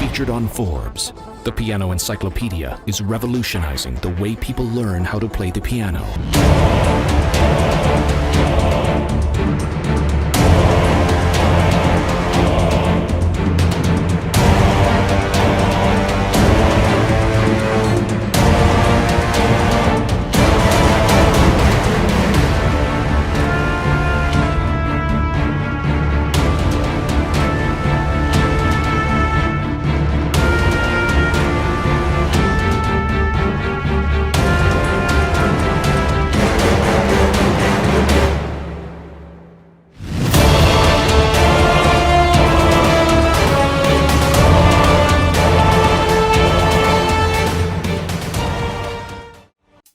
Featured on Forbes, the Piano Encyclopedia is revolutionizing the way people learn how to play the piano.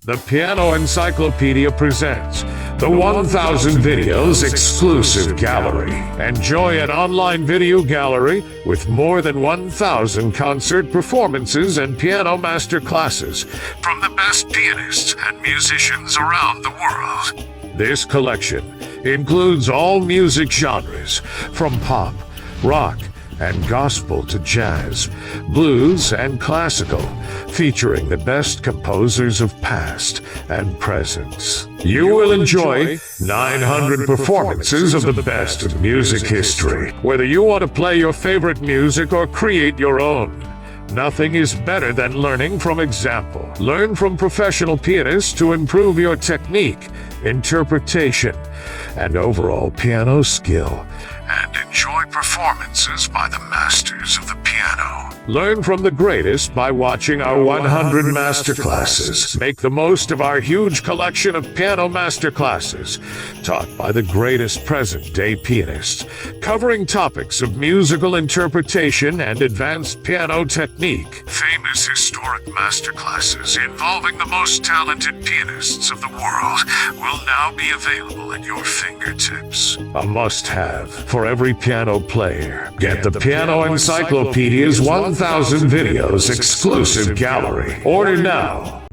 The Piano Encyclopedia presents the 1000 Videos Exclusive Gallery. Enjoy an online video gallery with more than 1000 concert performances and piano master classes from the best pianists and musicians around the world. This collection includes all music genres, from pop, rock, and gospel to jazz, blues, and classical, featuring the best composers of past and present. You will enjoy 900 performances of the best of music history. Whether you want to play your favorite music or create your own, nothing is better than learning from example. Learn from professional pianists to improve your technique, interpretation, and overall piano skill, and enjoy performances by the masters of the piano. Learn from the greatest by watching our 100 masterclasses. Make the most of our huge collection of piano masterclasses taught by the greatest present-day pianists, covering topics of musical interpretation and advanced piano technique. Famous historic masterclasses involving the most talented pianists of the world will now be available at your fingertips. A must-have for every piano player. Get the Piano Encyclopedia's 1000 Videos Exclusive Gallery. Order now